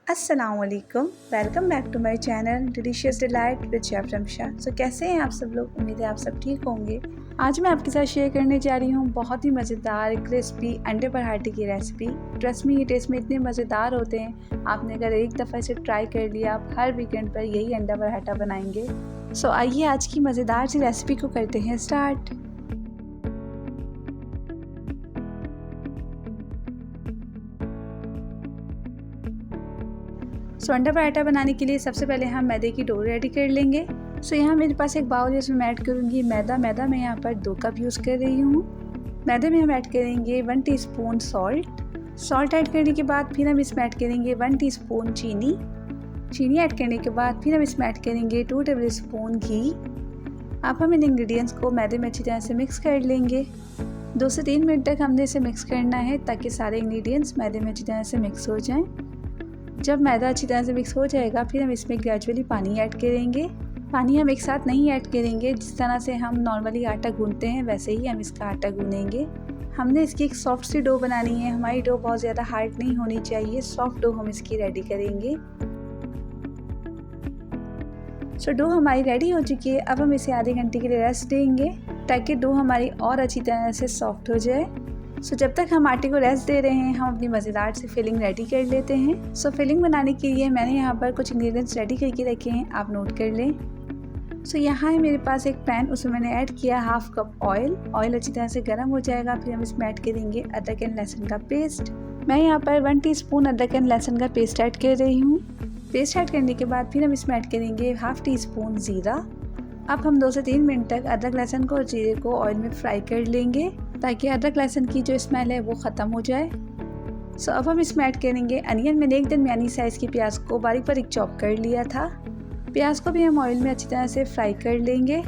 अस्सलामुअलैकुम, welcome back to my channel delicious delight with chef Ramsha. कैसे हैं आप सब लोग? उम्मीद है आप सब ठीक होंगे। आज मैं आपके साथ शेयर करने जा रही हूँ बहुत ही मज़ेदार क्रिस्पी अंडे पराठे की रेसिपी। ट्रस्ट मी, ये टेस्ट में इतने मज़ेदार होते हैं, आपने अगर एक दफ़ा इसे ट्राई कर लिया, आप हर वीकेंड पर यही अंडा पराठा बनाएंगे। आइए आज की मज़ेदार सी रेसिपी को करते हैं स्टार्ट। अंडा पराठा बनाने के लिए सबसे पहले हम मैदे की डो रेडी कर लेंगे। यहाँ मेरे पास एक बाउल है, इसमें मैं ऐड करूँगी मैदा मैं यहाँ पर 2 कप यूज़ कर रही हूँ। मैदे में हम ऐड करेंगे 1 टीस्पून सॉल्ट ऐड करने के बाद फिर हम इसमें ऐड करेंगे 1 टीस्पून चीनी ऐड करने के बाद फिर हम इसमें ऐड करेंगे 2 टेबल स्पून घी। अब हम इन इंग्रेडिएंट्स को मैदे में अच्छी तरह से मिक्स कर लेंगे। 2 से 3 मिनट तक हमने इसे मिक्स करना है ताकि सारे इंग्रेडिएंट्स मैदे में अच्छी तरह से मिक्स हो जाएं। जब मैदा अच्छी तरह से मिक्स हो जाएगा फिर हम इसमें ग्रेजुअली पानी ऐड करेंगे। पानी हम एक साथ नहीं ऐड करेंगे, जिस तरह से हम नॉर्मली आटा गूंथते हैं वैसे ही हम इसका आटा गूंथेंगे। हमने इसकी एक सॉफ्ट सी डो बनानी है, हमारी डो बहुत ज़्यादा हार्ड नहीं होनी चाहिए, सॉफ्ट डो हम इसकी रेडी करेंगे। डो हमारी रेडी हो चुकी है। अब हम इसे आधे घंटे के लिए रेस्ट देंगे ताकि डो हमारी और अच्छी तरह से सॉफ्ट हो जाए। जब तक हम आटे को रेस्ट दे रहे हैं, हम अपनी मज़ेदार से फिलिंग रेडी कर लेते हैं। फिलिंग बनाने के लिए मैंने यहाँ पर कुछ इंग्रेडिएंट्स रेडी करके रखे हैं, आप नोट कर लें। यहाँ है मेरे पास एक पैन, उसमें मैंने ऐड किया हाफ कप ऑयल अच्छी तरह से गर्म हो जाएगा। फिर हम इसमें ऐड करेंगे अदरक एंड लहसुन का पेस्ट। मैं यहाँ पर 1 टीस्पून अदरक एंड लहसुन का पेस्ट ऐड कर रही हूँ। पेस्ट ऐड करने के बाद फिर हम इसमें ऐड करेंगे हाफ टीस्पून ज़ीरा। अब हम 2 से 3 मिनट तक अदरक लहसुन को और जीरे को ऑयल में फ्राई कर लेंगे ताकि अदरक लहसुन की जो स्मेल है वो ख़त्म हो जाए। अब हम इसमें ऐड करेंगे अनियन। मैंने एक दरमियानी साइज़ की प्याज को बारीक चॉप कर लिया था। प्याज को भी हम ऑयल में अच्छी तरह से फ्राई कर लेंगे।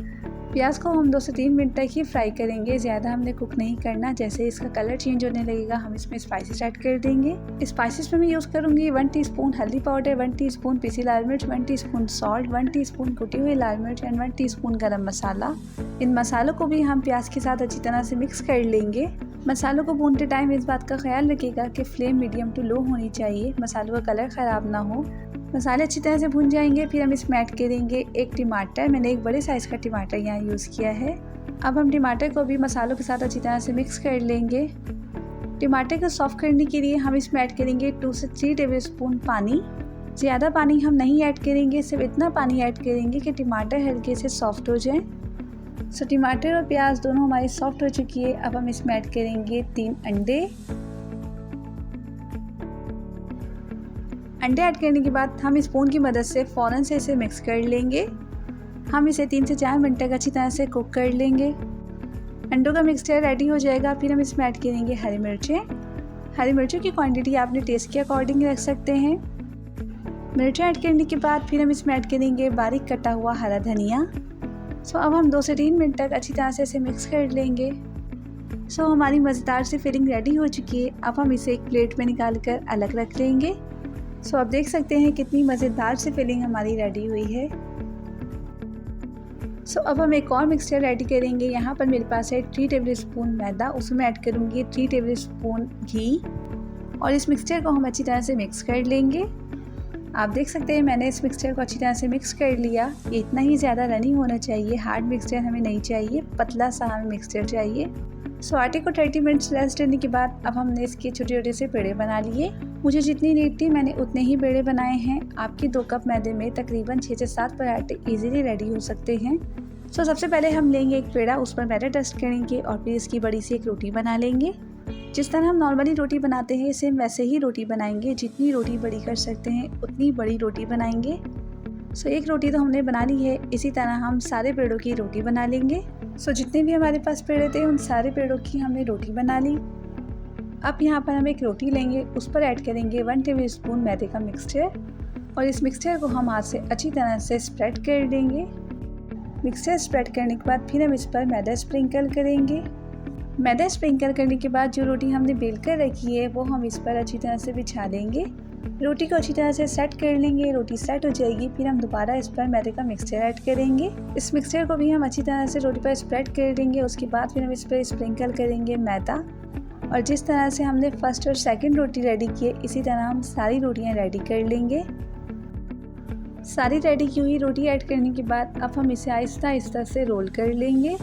प्याज को हम 2 से 3 मिनट तक ही फ्राई करेंगे, ज़्यादा हमने कुक नहीं करना। जैसे इसका कलर चेंज होने लगेगा हम इसमें स्पाइसेस ऐड कर देंगे। स्पाइसेस में मैं यूज़ करूँगी 1 टीस्पून हल्दी पाउडर, 1 टीस्पून पिसी लाल मिर्च, 1 टीस्पून सॉल्ट, 1 टीस्पून कुटी हुई लाल मिर्च एंड 1 टीस्पून गरम मसाला। इन मसालों को भी हम प्याज के साथ अच्छी तरह से मिक्स कर लेंगे। मसालों को भूनते टाइम इस बात का ख्याल रखिएगा कि फ्लेम मीडियम टू लो होनी चाहिए, मसालों का कलर ख़राब ना हो। मसाले अच्छी तरह से भून जाएंगे। फिर हम इसमें ऐड करेंगे 1 टमाटर। मैंने एक बड़े साइज़ का टमाटर यहाँ यूज़ किया है। अब हम टमाटर को भी मसालों के साथ अच्छी तरह से मिक्स कर लेंगे। टमाटर को सॉफ्ट करने के लिए हम इसमें ऐड करेंगे 2 से 3 टेबल स्पून पानी। ज़्यादा पानी हम नहीं ऐड करेंगे, सिर्फ इतना पानी ऐड करेंगे कि टमाटर हल्के से सॉफ्ट हो जाए। टमाटर और प्याज दोनों हमारी सॉफ्ट हो चुकी है। अब हम इसमें ऐड करेंगे 3 अंडे ऐड करने के बाद हम स्पून की मदद से फ़ौरन से इसे मिक्स कर लेंगे। हम इसे 3 से 4 मिनट तक अच्छी तरह से कुक कर लेंगे। अंडों का मिक्सचर रेडी हो जाएगा। फिर हम इसमें ऐड करेंगे हरी मिर्चों की क्वांटिटी आपने टेस्ट के अकॉर्डिंग रख सकते हैं। मिर्चें ऐड करने के बाद फिर हम इसमें ऐड करेंगे बारीक कटा हुआ हरा धनिया। अब हम 2 से 3 मिनट तक अच्छी तरह से इसे मिक्स कर लेंगे। हमारी मज़ेदार सी फिलिंग रेडी हो चुकी है। अब हम इसे एक प्लेट में निकाल कर अलग रख लेंगे। आप देख सकते हैं कितनी मज़ेदार सी फिलिंग हमारी रेडी हुई है। अब हम एक और मिक्सचर रेडी करेंगे। यहाँ पर मेरे पास है 3 टेबल स्पून मैदा, उसमें ऐड करूँगी 3 टेबल स्पून घी और इस मिक्सचर को हम अच्छी तरह से मिक्स कर लेंगे। आप देख सकते हैं मैंने इस मिक्सचर को अच्छी तरह से मिक्स कर लिया। ये इतना ही ज़्यादा रनी होना चाहिए, हार्ड मिक्सचर हमें नहीं चाहिए, पतला सा हमें मिक्सचर चाहिए। आटे को 30 मिनट्स रेस्ट देने के बाद अब हमने इसके छोटे छोटे से पेड़े बना लिए। मुझे जितनी नीड थी मैंने उतने ही पेड़े बनाए हैं। आपके 2 कप मैदे में तकरीबन 6 से 7 पराठे इजीली रेडी हो सकते हैं। सबसे पहले हम लेंगे एक पेड़ा, उस पर मैदा डस्ट करेंगे और फिर इसकी बड़ी सी एक रोटी बना लेंगे। जिस तरह हम नॉर्मली रोटी बनाते हैं सेम वैसे ही रोटी बनाएंगे। जितनी रोटी बड़ी कर सकते हैं उतनी बड़ी रोटी बनाएंगे। एक रोटी तो हमने बना ली है, इसी तरह हम सारे पेड़ों की रोटी बना लेंगे। जितने भी हमारे पास पेड़े थे उन सारे पेड़ों की हमने रोटी बना ली। अब यहाँ पर हम एक रोटी लेंगे, उस पर ऐड करेंगे 1 टेबल स्पून मैदे का मिक्सचर और इस मिक्सचर को हम हाथ से अच्छी तरह से स्प्रेड कर देंगे। मिक्सचर स्प्रेड करने के बाद फिर हम इस पर मैदा स्प्रिंकल करेंगे। मैदा स्प्रिंकल करने के बाद जो रोटी हमने बेल कर रखी है वो हम इस पर अच्छी तरह से बिछा देंगे। रोटी को अच्छी तरह से सेट कर लेंगे। रोटी सेट हो जाएगी फिर हम दोबारा इस पर मैदे का मिक्सचर ऐड करेंगे। इस मिक्सचर को भी हम अच्छी तरह से रोटी पर स्प्रेड कर देंगे। उसके बाद फिर हम इस पर स्प्रिंकल करेंगे मैदा। और जिस तरह से हमने फर्स्ट और सेकंड रोटी रेडी किए, इसी तरह हम सारी रोटियां रेडी कर लेंगे। सारी रेडी की हुई रोटी ऐड करने के बाद अब हम इसे आहिस्ता आहिस्ता से रोल कर लेंगे।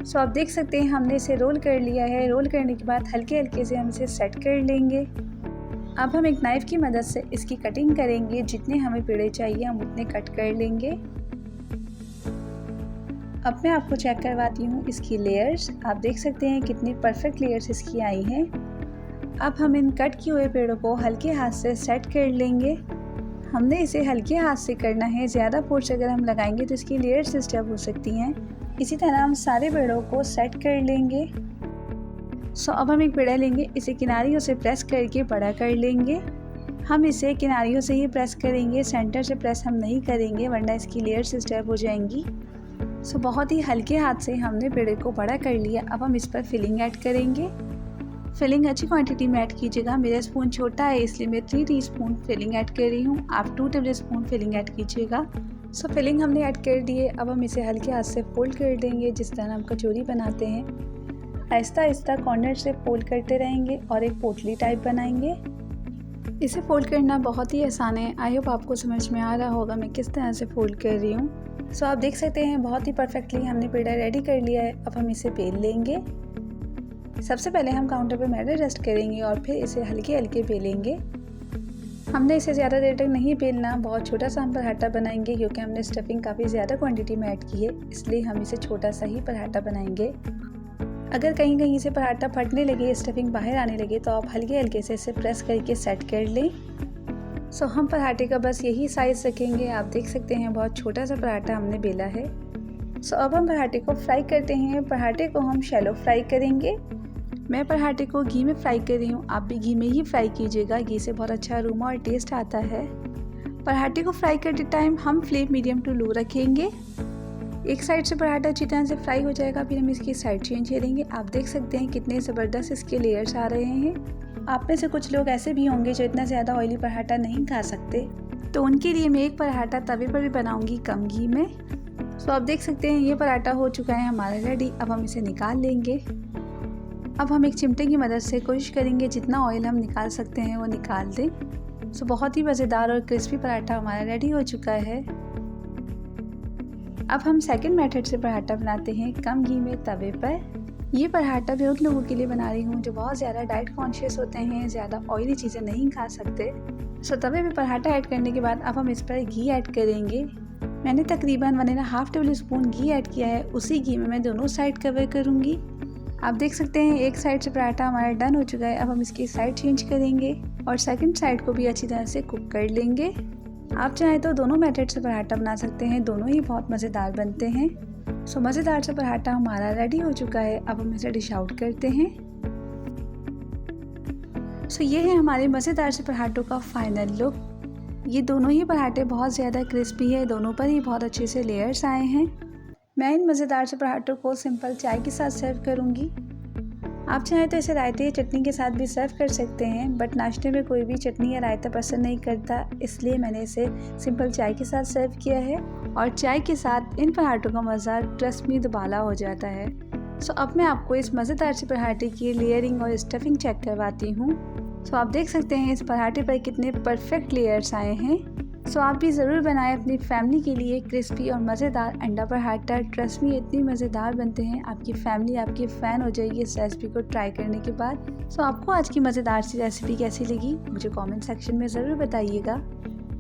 सो आप देख सकते हैं हमने इसे रोल कर लिया है। रोल करने के बाद हल्के हल्के से हम इसे सेट कर लेंगे। अब हम एक नाइफ़ की मदद से इसकी कटिंग करेंगे। जितने हमें पेड़े चाहिए हम उतने कट कर लेंगे। अब मैं आपको चेक करवाती हूँ इसकी लेयर्स। आप देख सकते हैं कितनी परफेक्ट लेयर्स इसकी आई हैं। अब हम इन कट किए हुए पेड़ों को हल्के हाथ से सेट कर लेंगे। हमने इसे हल्के हाथ से करना है, ज़्यादा फोर्स अगर हम लगाएंगे तो इसकी लेयर्स डिस्टर्ब हो सकती हैं। इसी तरह हम सारे पेड़ों को सेट कर लेंगे। सो अब हम एक पेड़ा लेंगे, इसे किनारियों से प्रेस करके बड़ा कर लेंगे। हम इसे किनारियों से ही प्रेस करेंगे, सेंटर से प्रेस हम नहीं करेंगे वरना इसकी लेयर्स डिस्टर्ब हो जाएंगी। सो बहुत ही हल्के हाथ से हमने पेड़े को बड़ा कर लिया। अब हम इस पर फिलिंग ऐड करेंगे। फिलिंग अच्छी क्वांटिटी में ऐड कीजिएगा। मेरा स्पून छोटा है इसलिए मैं 3 टीस्पून फिलिंग ऐड कर रही हूँ। आप 2 टेबलस्पून फिलिंग ऐड कीजिएगा। सो फिलिंग हमने ऐड कर दी है। अब हम इसे हल्के हाथ से फोल्ड कर देंगे जिस तरह हम कचौरी बनाते हैं। आहिस्ता आहिस्ता कॉर्नर से फोल्ड करते रहेंगे और एक पोटली टाइप बनाएंगे। इसे फोल्ड करना बहुत ही आसान है। आई होप आपको समझ में आ रहा होगा मैं किस तरह से फोल्ड कर रही हूँ। सो आप देख सकते हैं बहुत ही परफेक्टली हमने पेड़ा रेडी कर लिया है। अब हम इसे बेल लेंगे। सबसे पहले हम काउंटर पे मैदा डस्ट करेंगे और फिर इसे हल्के हल्के बेलेंगे। हमने इसे ज़्यादा देर तक नहीं बेलना, बहुत छोटा सा हम पराठा बनाएंगे क्योंकि हमने स्टफिंग काफ़ी ज़्यादा क्वांटिटी में ऐड की है, इसलिए हम इसे छोटा सा ही पराठा बनाएंगे। अगर कहीं कहीं से पराठा फटने लगे, स्टफिंग बाहर आने लगे तो आप हल्के हल्के से इसे प्रेस करके सेट कर लें। सो हम पराठे का बस यही साइज़ रखेंगे। आप देख सकते हैं बहुत छोटा सा पराठा हमने बेला है। सो अब हम पराठे को फ्राई करते हैं। पराठे को हम शैलो फ्राई करेंगे। मैं पराठे को घी में फ्राई कर रही हूँ, आप भी घी में ही फ्राई कीजिएगा। घी से बहुत अच्छा अरोमा और टेस्ट आता है। पराठे को फ्राई करते टाइम हम फ्लेम मीडियम टू लो रखेंगे। एक साइड से पराठा अच्छी तरह से फ्राई हो जाएगा, फिर हम इसकी साइड चेंज करेंगे। आप देख सकते हैं कितने ज़बरदस्त इसके लेयर्स आ रहे हैं। आप में से कुछ लोग ऐसे भी होंगे जो इतना ज़्यादा ऑयली पराठा नहीं खा सकते, तो उनके लिए मैं एक पराठा तवे पर भी बनाऊँगी कम घी में। सो आप देख सकते हैं ये पराठा हो चुका है हमारा रेडी। अब हम इसे निकाल लेंगे। अब हम एक चिमटे की मदद से कोशिश करेंगे जितना ऑयल हम निकाल सकते हैं वो निकाल दें। सो बहुत ही मज़ेदार और क्रिस्पी पराठा हमारा रेडी हो चुका है। अब हम सेकंड मेथड से पराठा बनाते हैं कम घी में तवे पर। ये पराठा मैं उन लोगों के लिए बना रही हूँ जो बहुत ज़्यादा डाइट कॉन्शियस होते हैं, ज़्यादा ऑयली चीज़ें नहीं खा सकते। सो तवे पे पराठा ऐड करने के बाद अब हम इस पर घी ऐड करेंगे। मैंने तकरीबन 1.5 टेबल स्पून घी ऐड किया है। उसी घी में मैं दोनों साइड कवर करूँगी। आप देख सकते हैं एक साइड से पराठा हमारा डन हो चुका है। अब हम इसकी साइड चेंज करेंगे और सेकंड साइड को भी अच्छी तरह से कुक कर लेंगे। आप चाहें तो दोनों मेथड से पराठा बना सकते हैं, दोनों ही बहुत मज़ेदार बनते हैं। सो मज़ेदार सा पराठा हमारा रेडी हो चुका है। अब हम इसे डिश आउट करते हैं। सो ये है हमारे मज़ेदार से पराठों का फाइनल लुक। ये दोनों ही पराठे बहुत ज़्यादा क्रिस्पी है, दोनों पर ही बहुत अच्छे से लेयर्स आए हैं। मैं इन मज़ेदार से पराठों को सिंपल चाय के साथ सर्व करूंगी। आप चाहें तो इसे रायते या चटनी के साथ भी सर्व कर सकते हैं, बट नाश्ते में कोई भी चटनी या रायता पसंद नहीं करता, इसलिए मैंने इसे सिंपल चाय के साथ सर्व किया है। और चाय के साथ इन पराठों का मज़ा ट्रस्ट मी दुबाला हो जाता है। सो अब मैं आपको इस मज़ेदार से पराठे की लेयरिंग और स्टफिंग चेक करवाती हूँ। सो आप देख सकते हैं इस पराठे पर कितने परफेक्ट लेयर्स आए हैं। सो आप भी ज़रूर बनाएं अपनी फैमिली के लिए क्रिस्पी और मज़ेदार अंडा पराठा। ट्रस्ट मी इतनी मज़ेदार बनते हैं, आपकी फैमिली आपकी फ़ैन हो जाएगी इस रेसिपी को ट्राई करने के बाद। सो आपको आज की मज़ेदार सी रेसिपी कैसी लगी मुझे कमेंट सेक्शन में ज़रूर बताइएगा।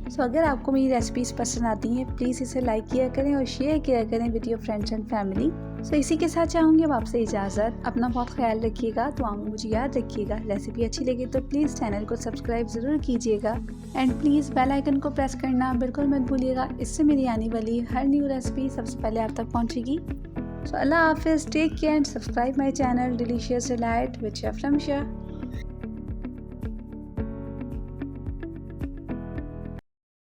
सो अगर आपको मेरी रेसिपीज़ पसंद आती हैं प्लीज़ इसे लाइक किया करें और शेयर किया करें with your friends and family. So इसी के साथ चाहूँगी अब आपसे इजाज़त। अपना बहुत ख्याल रखिएगा, तो में मुझे याद रखिएगा। रेसिपी अच्छी लगी तो प्लीज़ चैनल को सब्सक्राइब ज़रूर कीजिएगा एंड प्लीज़ बेल आइकन को प्रेस करना बिल्कुल मत भूलिएगा। इससे मेरी आने वाली हर न्यू रेसिपी सबसे पहले आप तक पहुँचेगी। सो अल्लाह हाफिज़, take care and subscribe my channel delicious delight with chef Ramsha.